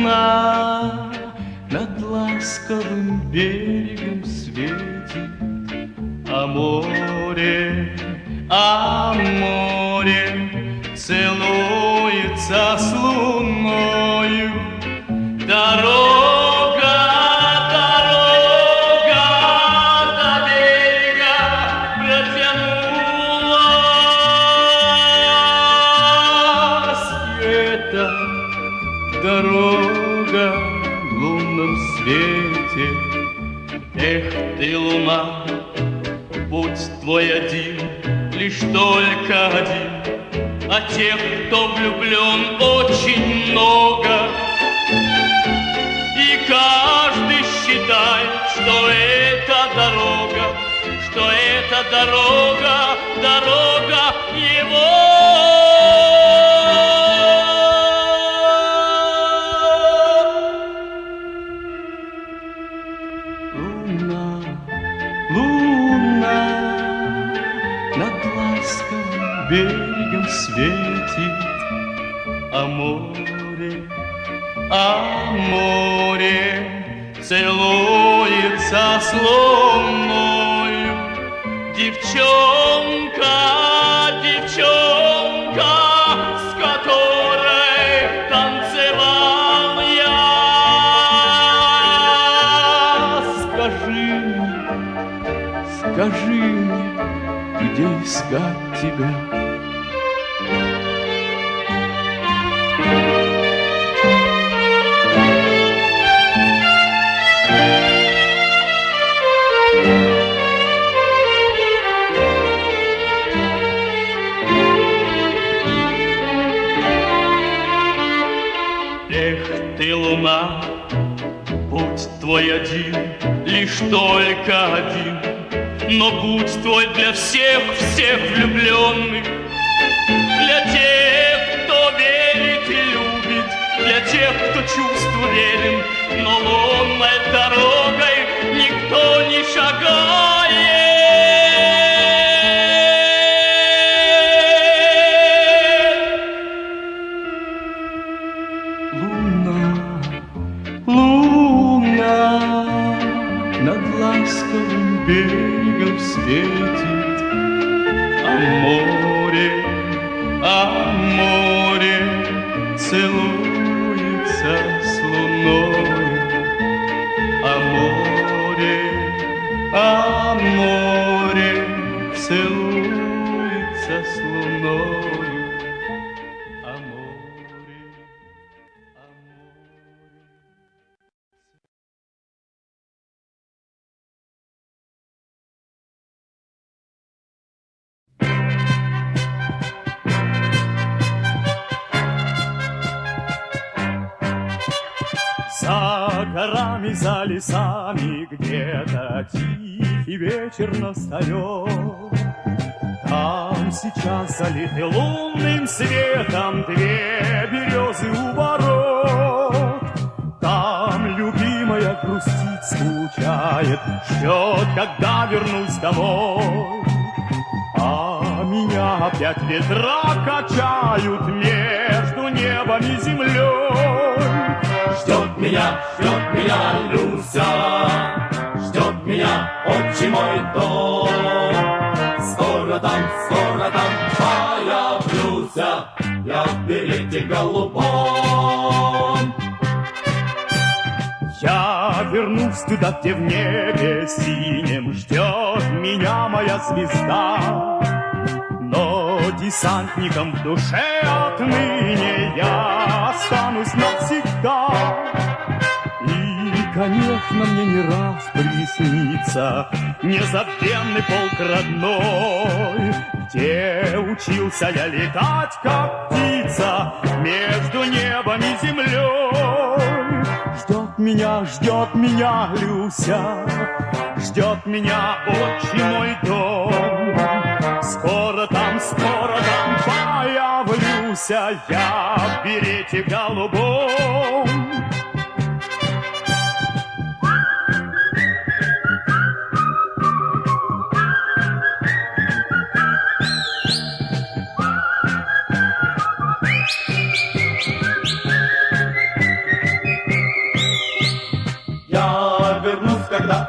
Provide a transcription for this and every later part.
Луна над ласковым берегом светит, а море целуется с луною. Дорога до берега протянулась, и эта дорога в лунном свете. Эх ты, луна, путь твой один, лишь только один, а тех, кто влюблен, очень много. И каждый считает, что это дорога его. Луна над ласковым берегом светит, а море целуется с луною. Девчонка, с которой танцевал я, скажи мне, где искать тебя? Эх ты, луна, путь твой один, лишь только один, но путь твой для всех влюбленных, для тех, кто верит и любит, для тех, кто чувству верен, но лунной дорогой никто не шагает. Луна над ласковым берегом светит, а море целуется с луною. А море целуется с луною. А море. За горами, за лесами где-то тихий вечер настает. Там сейчас залиты лунным светом две березы у ворот. Там любимая грустит, скучает, ждет, когда вернусь домой. А меня опять ветра качают между небом и землей. Ждет меня Люся, ждет меня отчий мой дом. Скоро там появлюсь я в берете голубом. Я вернусь туда, где в небе синем ждет меня моя звезда. Но десантником в душе отныне я останусь навсегда. И, конечно, мне не раз приснится незабвенный полк родной, где учился я летать, как птица, между небом и землей. Ждет меня Люся, ждет меня отчий мой дом. Скоро там появлюсь я в берете голубом.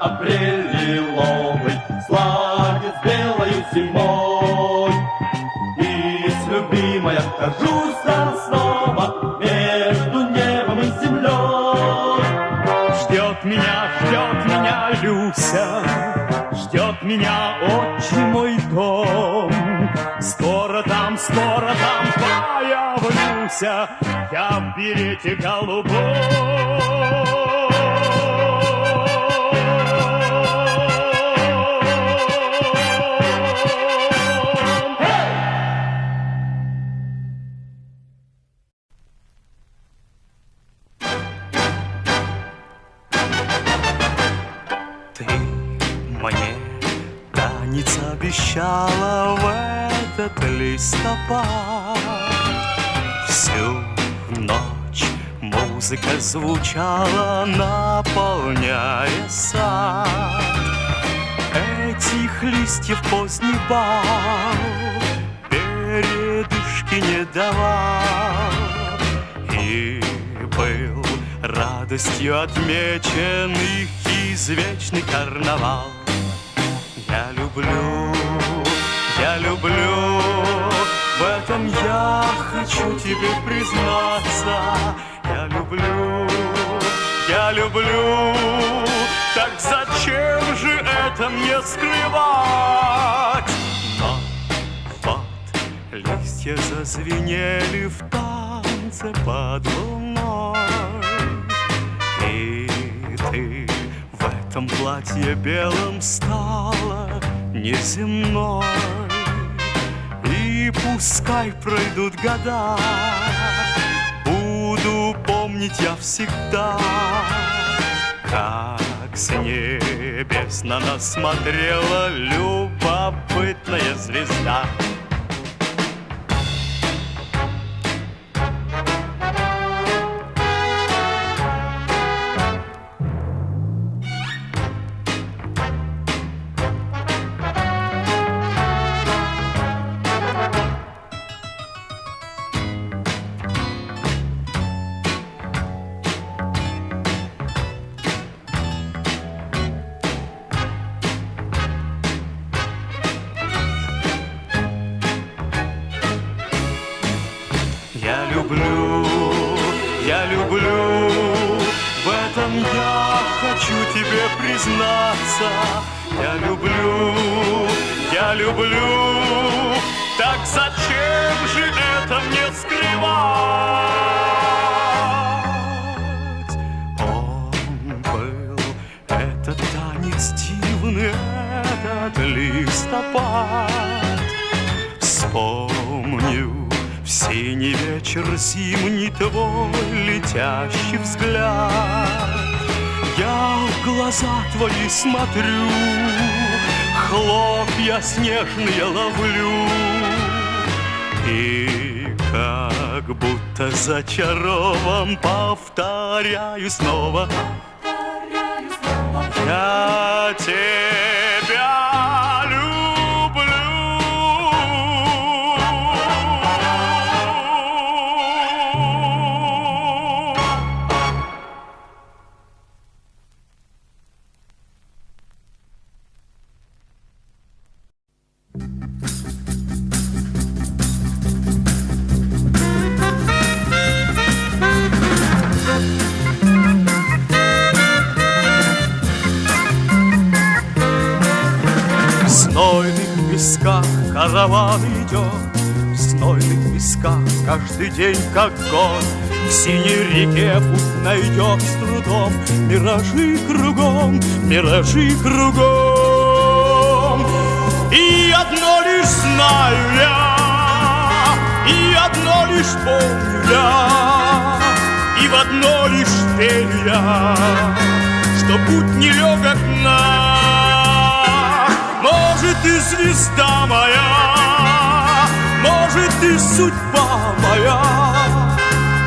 апрель лиловый сладит с белою зимой. И с любимой окажусь снова между небом и землей. Ждет меня Люся, ждет меня отчий мой дом. Скоро там появлюсь я в берете голубом. Мне танец обещала в этот листопад. Всю ночь музыка звучала, наполняя сад. Этих листьев поздний бал передышки не давал. И был радостью отмечен их извечный карнавал. Я люблю, в этом я хочу тебе признаться. Я люблю, так зачем же это мне скрывать? Но вот листья зазвенели в танце под луной, и ты в этом платье белом стала неземной. И пускай пройдут года, буду помнить я всегда, как с небес на нас смотрела любопытная звезда. Я люблю, в этом я хочу тебе признаться. Я люблю, так зачем же это мне скрывать? Он был, этот танец дивный, этот листопад. Вспомню в синий вечер зимний твой летящий взгляд. Я в глаза твои смотрю, хлопья снежные ловлю, и как будто зачарован повторяю снова. Я тебя люблю. В знойных песках караван идет, в знойных песках каждый день как год. В синей реке путь найдет с трудом, миражи кругом, миражи кругом. И одно лишь знаю я, и одно лишь помню я, и в одно лишь верю я, что путь нелегок наш. Может, ты звезда моя, может, ты судьба моя,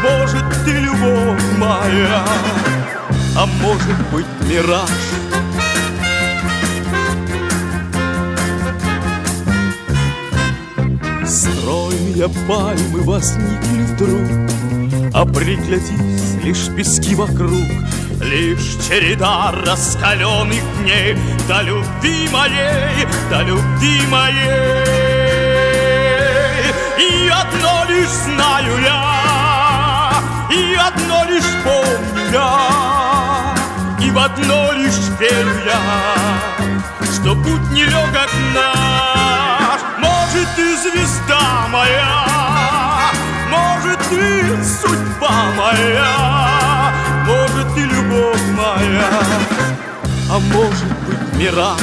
может, ты любовь моя, а может быть мираж. Стройные пальмы возникли вдруг, а приглядись, лишь пески вокруг. Лишь череда раскаленных дней до любви моей, до любви моей. И одно лишь знаю я, и одно лишь помню я, и в одно лишь верю я, что путь нелегок наш. Может, ты звезда моя, может, ты судьба моя, может, ты любовь моя, а может быть мираж.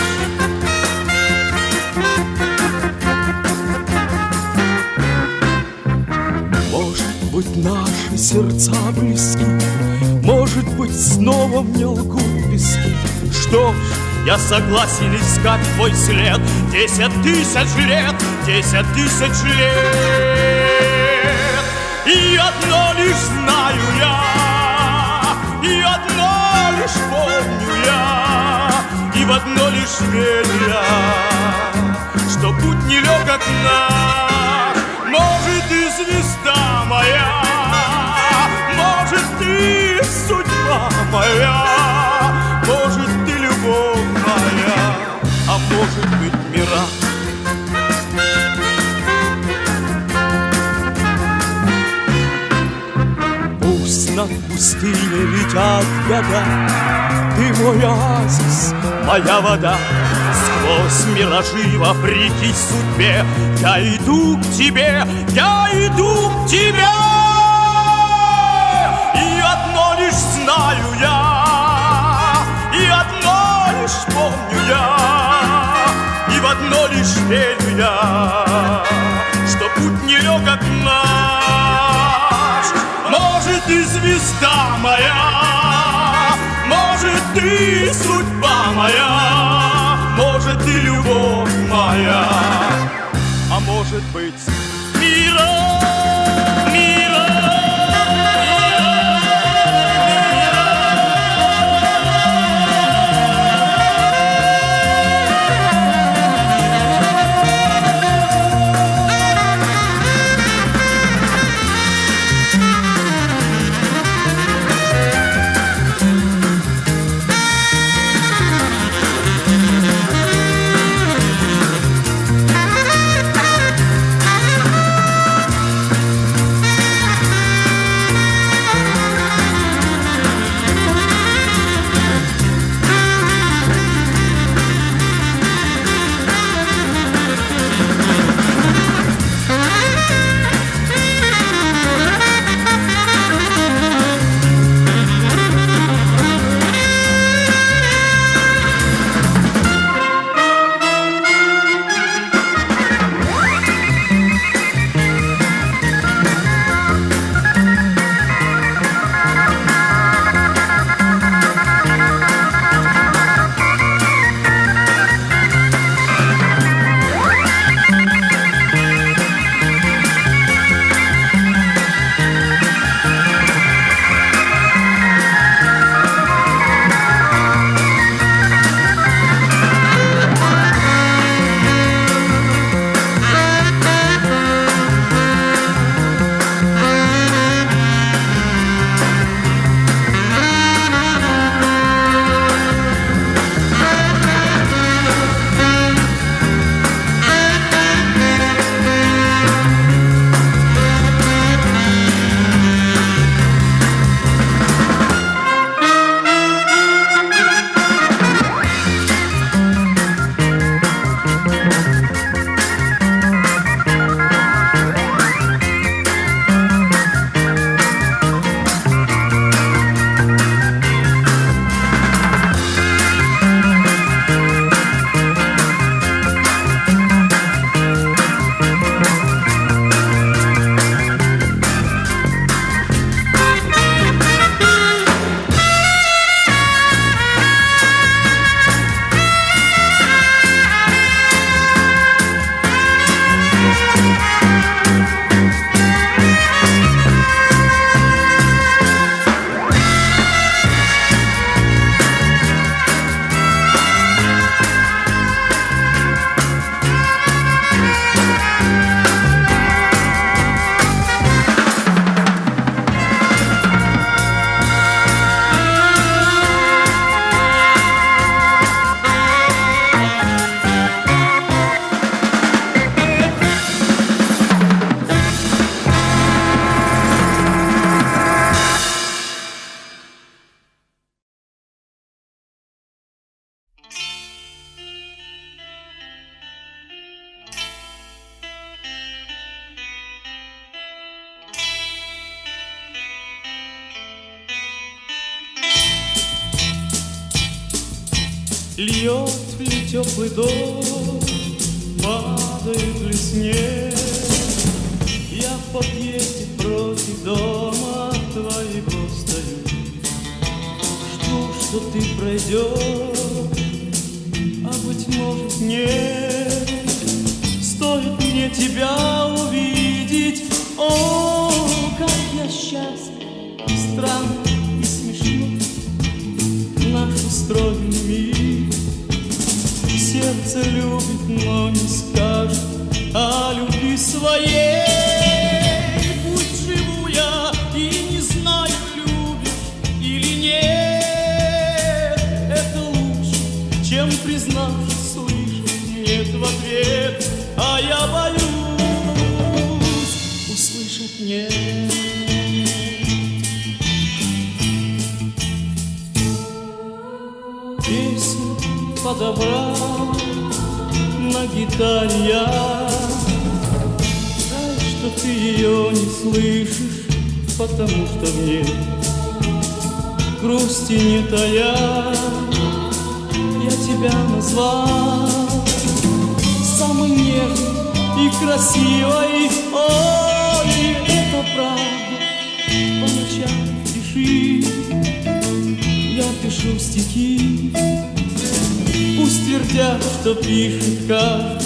Может быть, наши сердца близки, может быть, снова мне лгут пески. Что ж, я согласен искать твой след 10 000 лет, 10 000 лет. И одно лишь знаю я, и одно лишь помню я, и в одно лишь верю я, что путь нелегок наш. Может, ты звезда моя, может, ты судьба моя, может, ты любовь моя, а может быть мираж. Пусть над пустыней летят года, ты мой оазис, моя вода. Сквозь миражи вопреки судьбе я иду к тебе, я иду к тебе. И одно лишь знаю я, и одно лишь помню я, и в одно лишь верю я, что путь нелегок наш. Может, ты звезда моя, может, ты судьба моя, может, ты любовь моя, а может быть мираж. Льет ли теплый дождь, падает ли снег? Я в подъезде против дома твоего стою, жду, что ты пройдешь, а быть может нет. Стоит мне тебя увидеть, о, как я счастлив, и странно, и смешно. Наш устроенный мир, сердце любит, но не скажет о любви своей. Пусть живу я и не знаю, любишь или нет. Это лучше, чем признавшись, слышать нет в ответ. А я боюсь услышать нет. Песню подобрал на гитаре я. Жаль, что ты ее не слышишь, потому что в ней грусти не тая. Я тебя назвал самой нежной и красивой. Ой, это правда, по ночам пиши. Я пишу стихи, пусть твердят, что пишет каждый в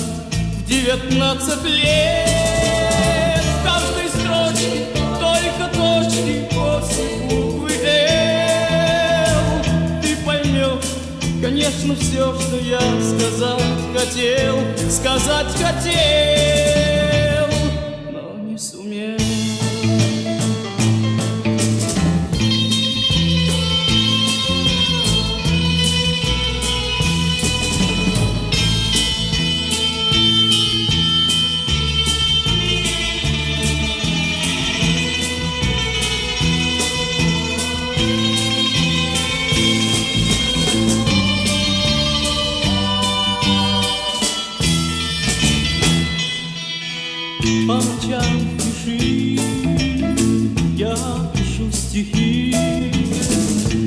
19 лет. В каждой строчке только точки после буквы «Л». Ты поймешь, конечно, все, что я сказать хотел, но не сумел. По ночам пиши, я пишу стихи,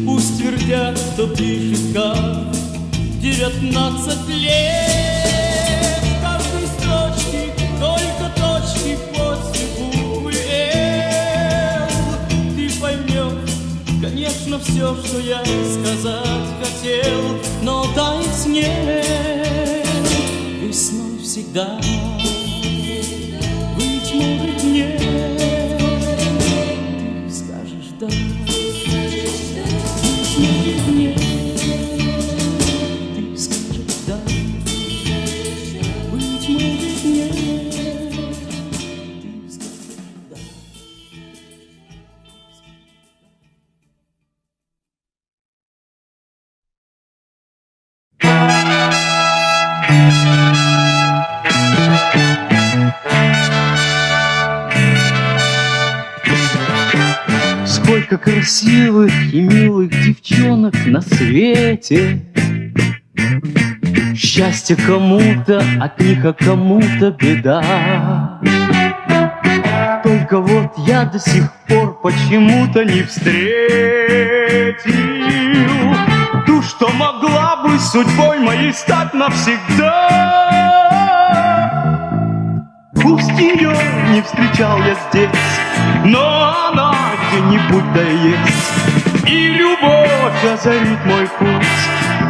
пусть твердят, что пишет каждый 19 лет. В каждой строчке только точки после буквы «Л». Ты поймешь, конечно, все, что я сказать хотел, но тает снег весной всегда. Быть может, нет, ты скажешь да. Быть может, нет, ты скажешь да. Быть может, нет, ты скажешь да. Сколько красивых и милых девчонок на свете. Счастье кому-то от них, а кому-то беда. Только вот я до сих пор почему-то не встретил ту, что могла бы судьбой моей стать навсегда. Пусть ее не встречал я здесь, но она где-нибудь да есть. И любовь озарит мой путь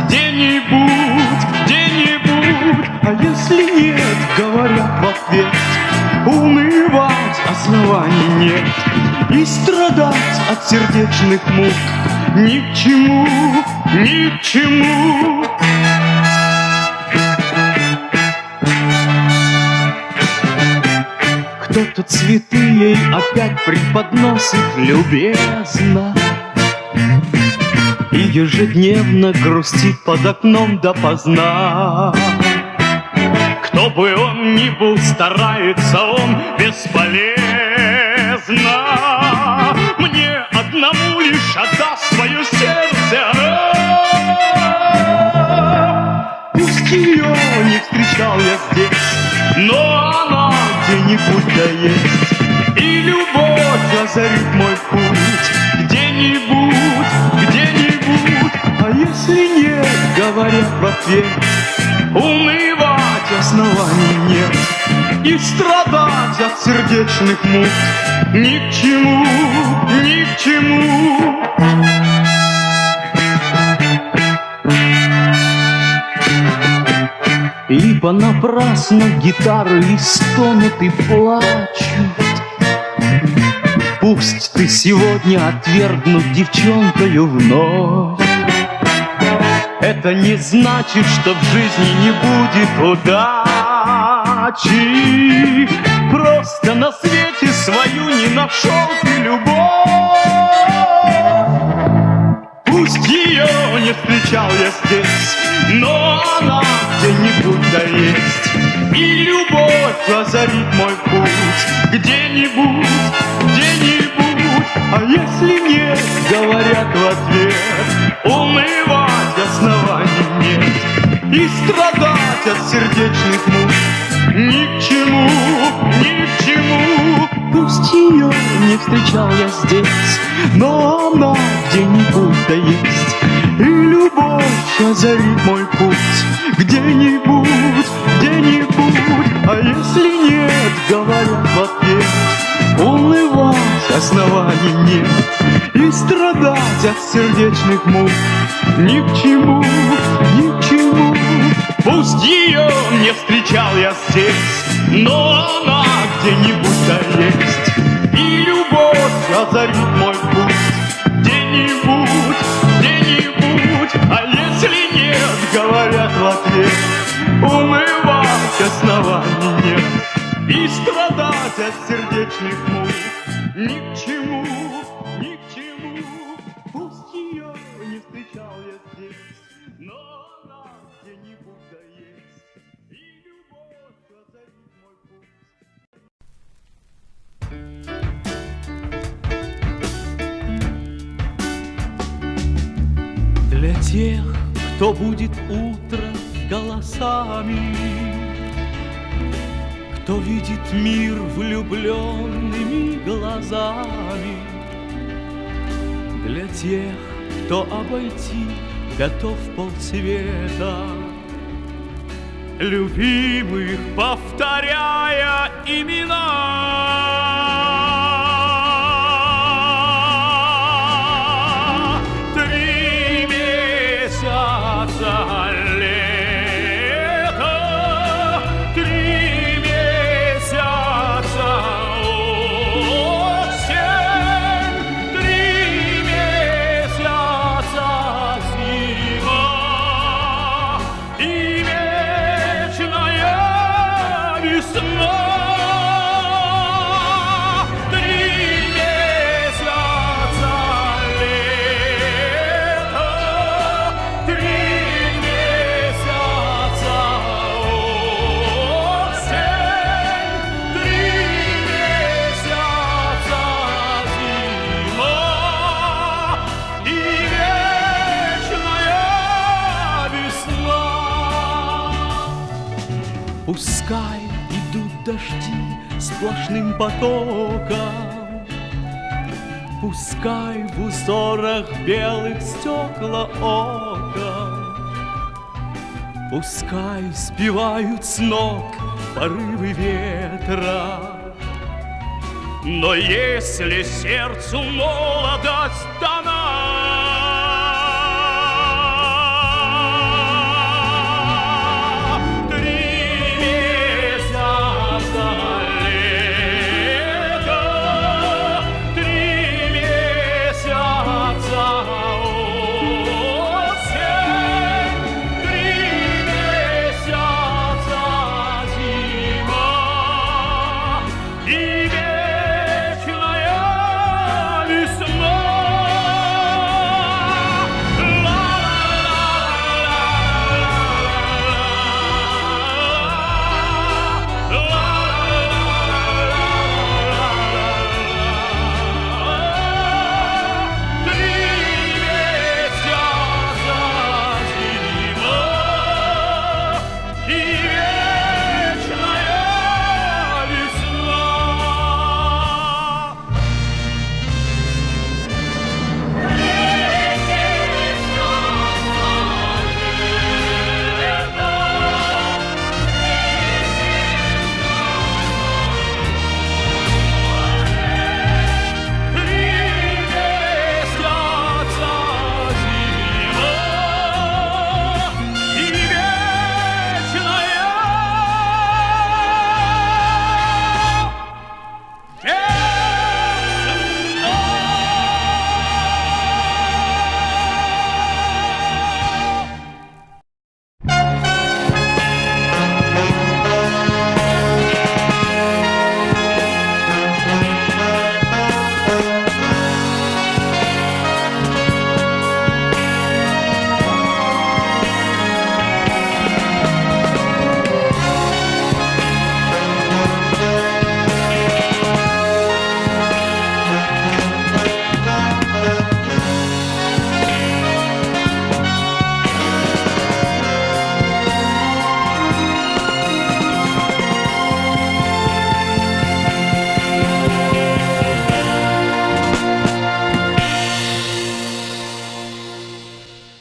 где-нибудь, где-нибудь. А если нет, говорят в ответ, унывать оснований нет. И страдать от сердечных мук ни к чему, ни к чему. Кто-то цветы ей опять преподносит любезно и ежедневно грустит под окном допоздна. Кто бы он ни был, старается он бесполезно. Мне одному лишь отдаст свое сердце она. Пусть ее не встречал я здесь, но она где-нибудь да есть. И любовь озарит мой путь где-нибудь, где-нибудь. А если нет, говорят в ответ. Унывать оснований нет, и страдать от сердечных мук ни к чему, ни к чему. Ибо напрасно гитары стонут и плачут. Пусть ты сегодня отвергнут девчонкою вновь, это не значит, что в жизни не будет удачи. Просто на свете свою не нашел ты любовь. Пусть ее не встречал я здесь, но она где-нибудь да есть. И любовь озарит мой путь где-нибудь, где-нибудь. А если нет, говорят в ответ, унывать оснований нет, и страдать от сердечных мук ни к чему, ни к чему. Пусть ее не встречал я здесь, но она где-нибудь да есть. И любовь озарит мой путь где-нибудь, где-нибудь. А если нет, говорят в ответ, унывать оснований нет, и страдать от сердечных мук ни к чему, ни к чему. Пусть ее не встречал я здесь, но она где-нибудь да есть. И любовь озарит мой путь где-нибудь, где-нибудь. А если нет, говорят в ответ, унывать оснований нет, и страдать от сердечных мук ни к чему, ни к чему. Пусть ее не встречал я здесь, но она где-нибудь да есть. И любовь озарит мой путь. Для тех, кто будет утро голосами, кто видит мир влюбленными глазами, для тех, кто обойти готов полсвета, любимых повторяя имена. Пускай идут дожди сплошным потоком, пускай в узорах белых стекла окон, пускай сбивают с ног порывы ветра. Но если сердцу молодость дана, И вечная весна.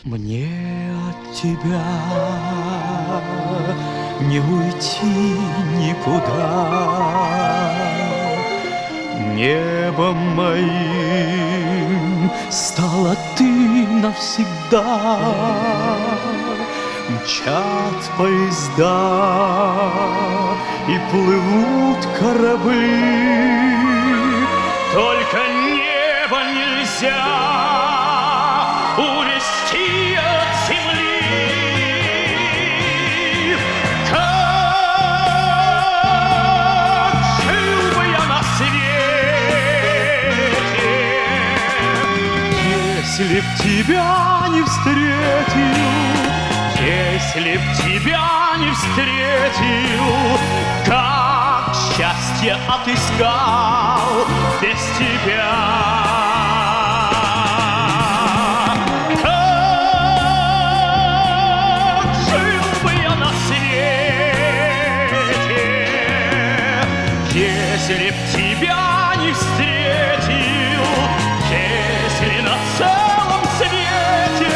Мне от тебя не уйти никуда. Небом моим стала ты навсегда. Мчат поезда и плывут корабли, Только небо нельзя увести от земли. Как жил бы я на свете, если б тебя не встретил, если б тебя не встретил, как счастье отыскал без тебя. Как жил бы я на свете, если б тебя не встретил, если на целом свете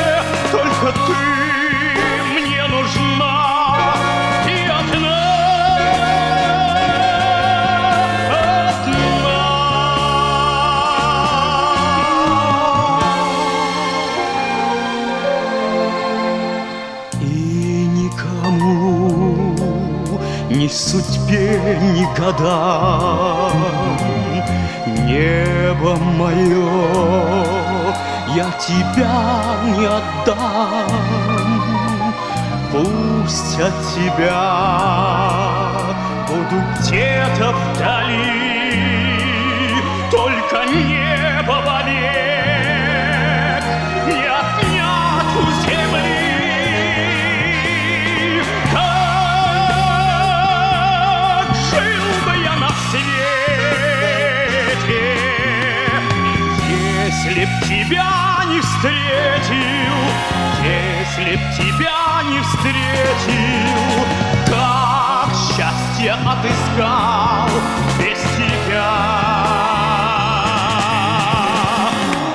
только ты мне нужна и одна. и никому, ни судьбе, ни годам, небо мое, я тебя не отдам. Пусть от тебя Буду где-то вдали, только небо вовек не отнять у земли. Как жил бы я на свете, если б тебя не встретил, если б тебя не встретил, как счастье отыскал без тебя.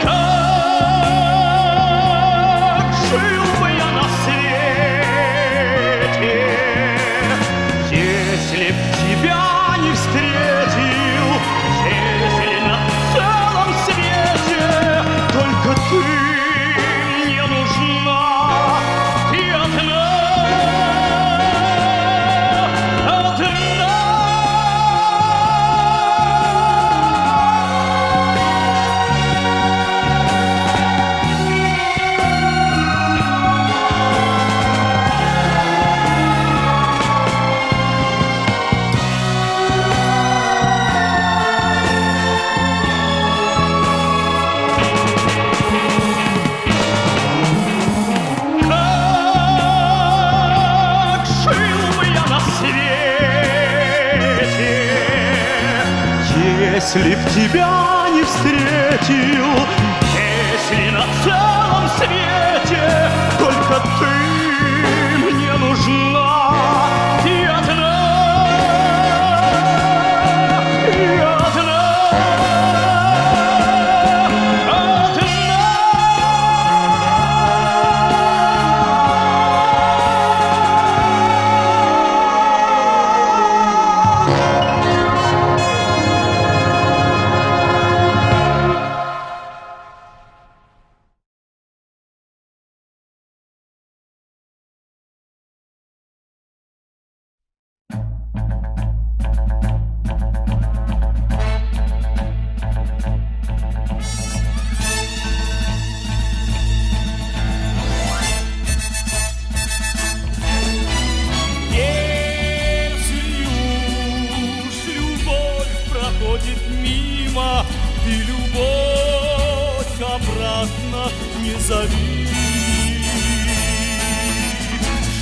Как жил бы я на свете, если б тебя не встретил, если на целом свете только ты мне нужна и одна. если б тебя не встретил, если на целом свете только ты мне нужна и одна, и одна, ты любовь обратно не зови.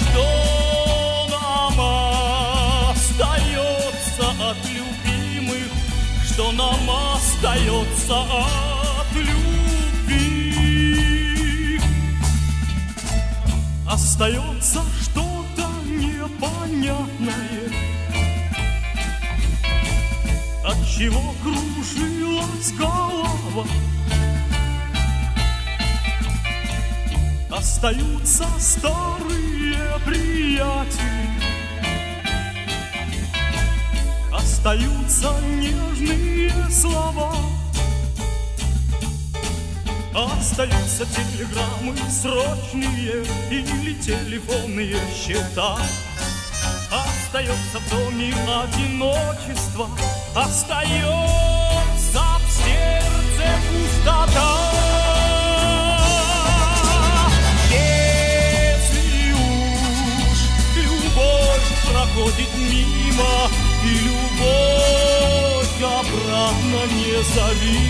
Что нам остается от любимых, что нам остается от любви? Остается что-то непонятное, от чего кружилась голова. Остаются старые приятели, остаются нежные слова, остаются телеграммы срочные или телефонные счета. Остается в доме одиночество, остается в сердце пустота. Если уж любовь проходит мимо, и любовь обратно не зови,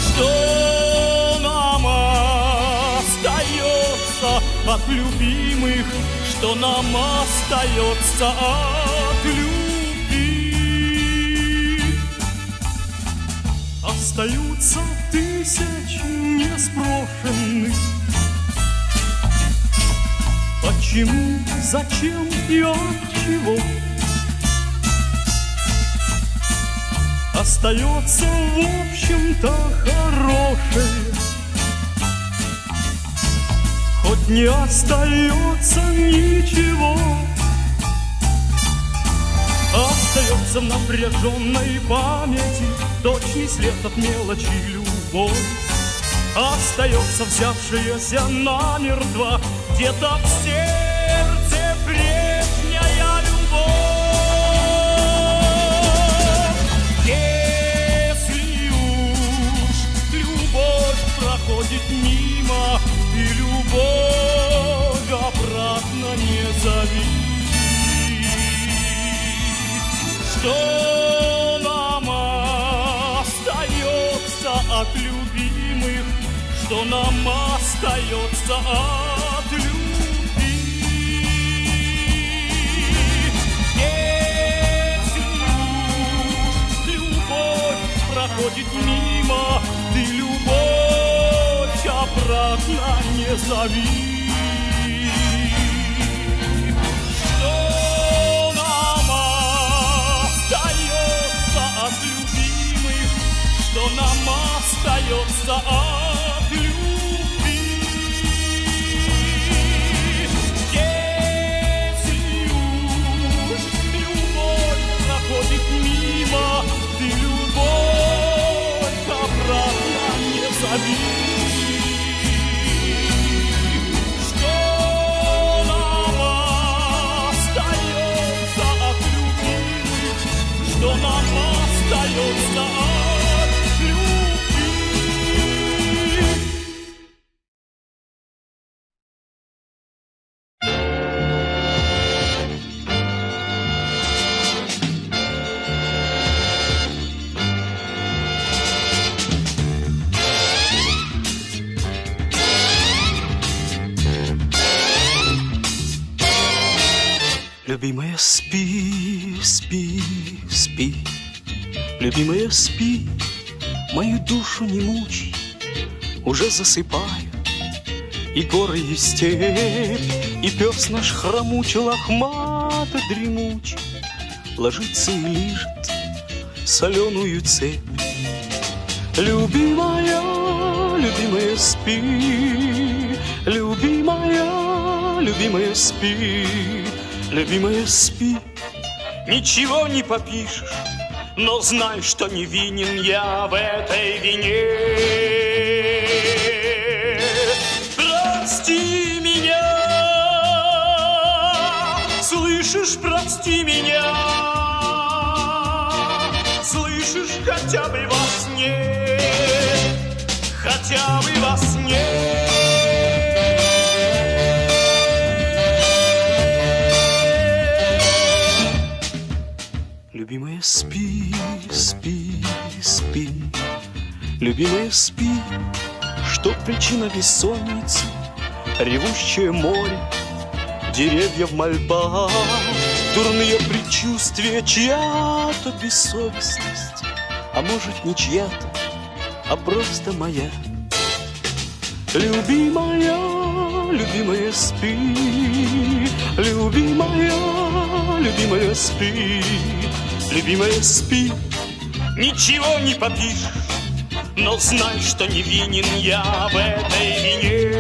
что нам остается от любимых, что нам остается от любви? Остаются тысячи неспрошенных. Почему, зачем и от чего? Остается, в общем-то, хорошее, хоть не остается ничего. Остается в напряженной памяти точный след от мелочи любовь. Остается взявшаяся намертво где-то в сердце прежняя любовь. Если уж любовь проходит мимо, и любовь обратно не зови, что нам остается от любимых, что нам остается от любви? Если любовь проходит мимо, ты любовь обратно не зови. Что нам остается от любимых, что нам остается от любви? Если уж любовь проходит мимо, ты любовь обратно не зови. Что нам остается от любимых, что нам остается от любви? Любимая, спи, спи, спи. Любимая, спи, мою душу не мучай. Уже засыпаю и горы, и степь, и пес наш хромучий, лохмато дремучий ложится и лижет соленую цепь. Любимая, любимая, спи. Любимая, любимая, спи. Любимая, спи, ничего не попишешь, но знай, что не винен я в этой вине. Прости меня, слышишь, прости меня, слышишь, хотя бы во сне, хотя бы во сне. Любимая, спи, спи, спи. Любимая, спи, что причина бессонницы? Ревущее море, деревья в мольбах, дурные предчувствия, чья-то бессовестность, а может не чья-то, а просто моя. Любимая, любимая, спи. Любимая, любимая, спи. Любимая, спи, ничего не попишешь, но знай, что не винен я в этой вине.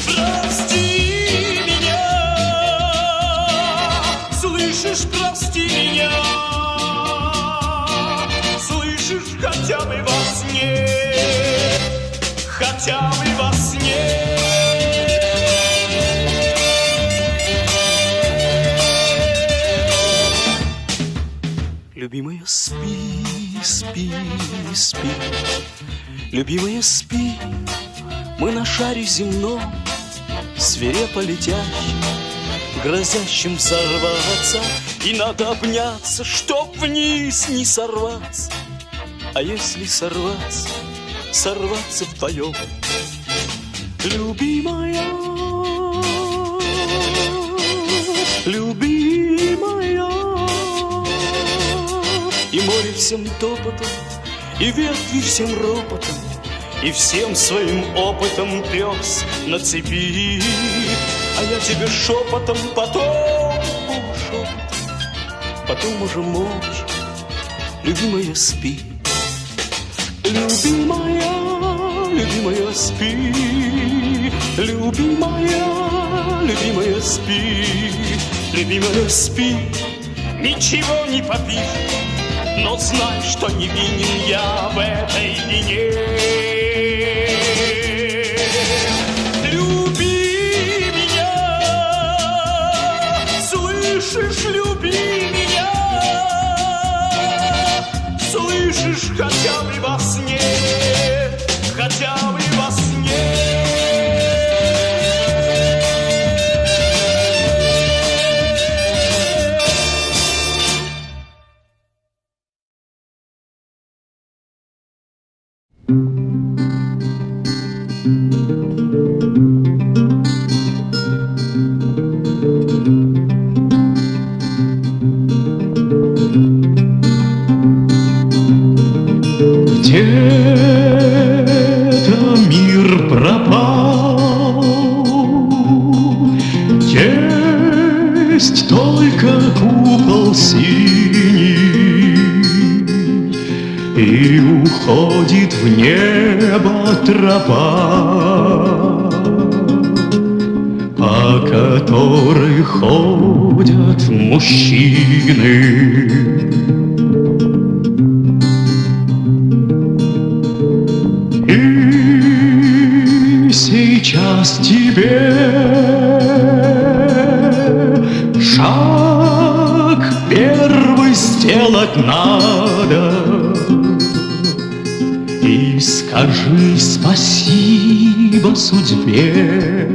Прости меня, слышишь, прости меня, слышишь, хотя бы во сне, хотя бы во сне. Любимая, спи, спи, спи, любимая, спи, мы на шаре земном, свирепо летящим, грозящим взорваться, и надо обняться, чтоб вниз не сорваться. А если сорваться, сорваться вдвоем. Любимая, любимая, и море всем топотом, и ветви всем ропотом, и всем своим опытом пёс на цепи. А я тебе шепотом, потом шепотом, потом уже молча. Любимая, спи. Любимая, любимая, спи. Любимая, любимая, спи. Любимая, спи. Ничего не попишешь, но знай, что не винен я в этой вине. Люби меня, слышишь, люби меня, слышишь, хотя бы во сне, хотя бы во сне. Где-то мир пропал, есть только купол синий, и уходит в небо тропа, по которой ходят мужчины. Сейчас тебе шаг первый сделать надо, и скажи спасибо судьбе,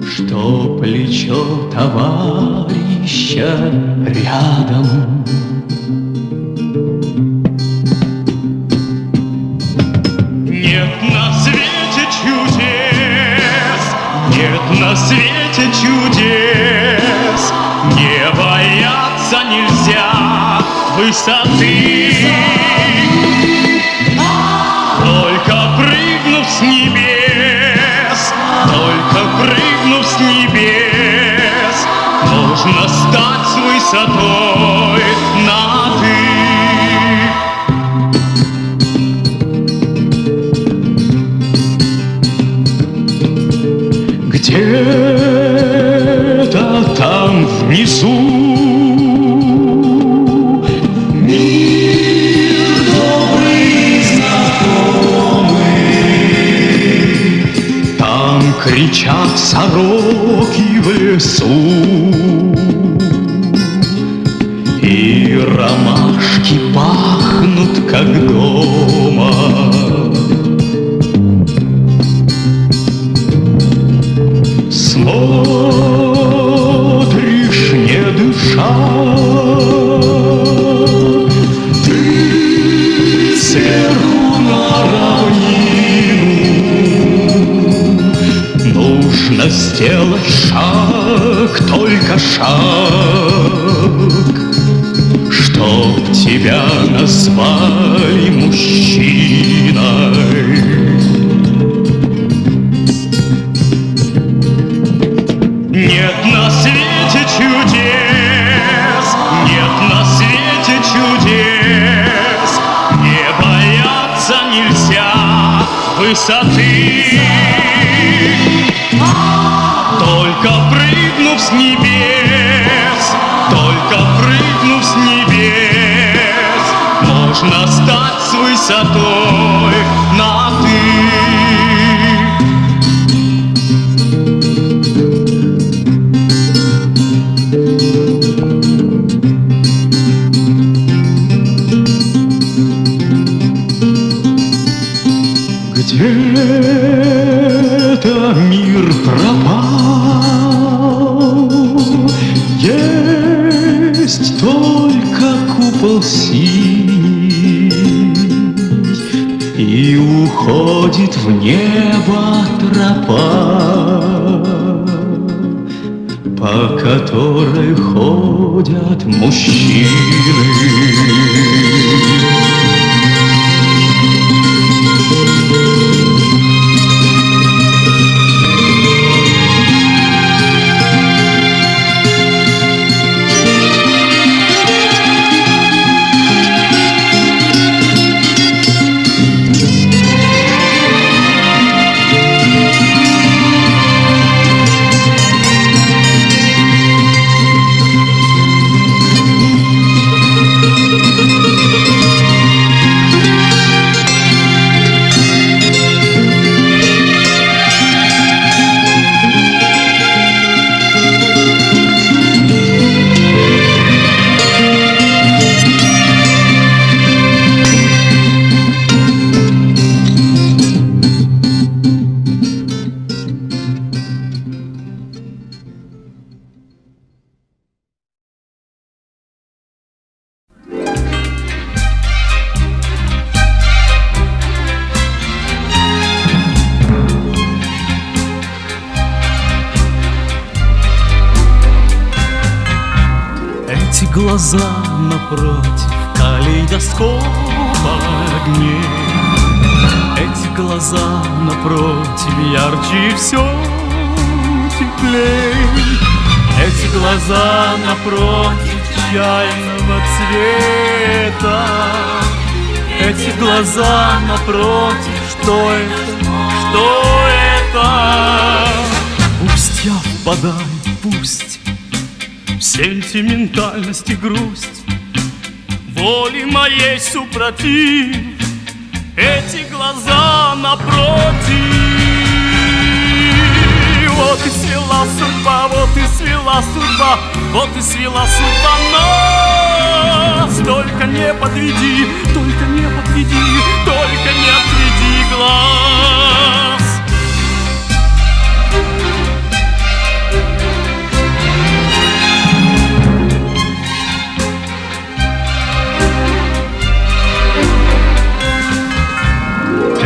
что плечо товарища рядом. На свете чудес не бояться нельзя высоты. Только прыгнув с небес, только прыгнув с небес, можно стать с высотой на «ты». Где-то там внизу мир добрый и знакомый, там кричат сороки в лесу, и ромашки пахнут, как дома. Смотришь, не дыша, ты сверху на равнину. Нужно сделать шаг, только шаг, чтоб тебя назвали мужчиной. Нет на свете чудес, нет на свете чудес. высоты. Только прыгнув с небес, только прыгнув с небес, можно стать с высотой на «ты». Где-то мир пропал, есть только купол синий, и уходит в небо тропа, по которой ходят мужчины. Глаза напротив калейдоскопа огней, эти глаза напротив ярче все теплей, эти глаза напротив чайного цвета, эти глаза напротив, что это? Пусть я впадаю, пусть в сентиментальность и грусть, воли моей супротив, эти глаза напротив. Вот и свела судьба, вот и свела судьба, вот и свела судьба нас. Только не подведи, только не подведи, только не отведи глаз.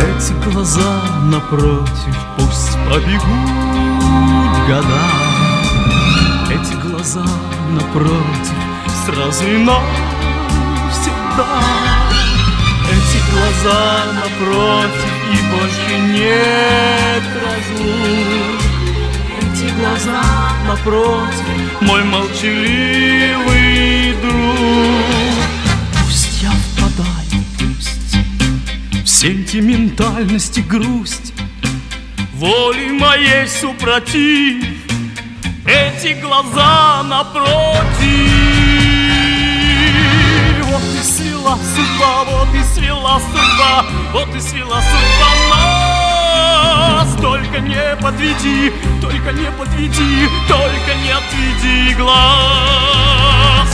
Эти глаза напротив пусть побегут года, эти глаза напротив сразу и навсегда, эти глаза напротив и больше нет разлук, эти глаза напротив мой молчаливый друг. Пусть я впадаю, пусть в сентиментальность и грусть, воли моей супротив, эти глаза напротив. Вот и свела судьба, вот и свела судьба, вот и свела судьба нас. Только не подведи, только не подведи, только не отведи глаз.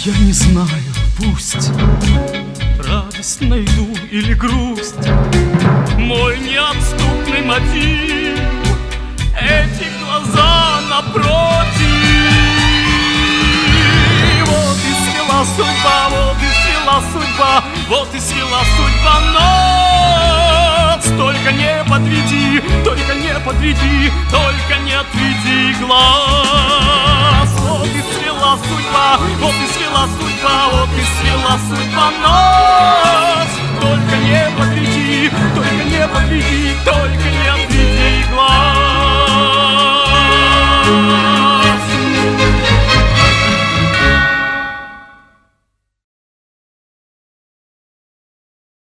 Я не знаю, пусть радость найду или грусть, мой неотступный мотив, эти глаза напротив. Вот и свела судьба, вот и свела судьба, вот и свела судьба нас. только не подведи, только не подведи, только не отведи глаз. Вот и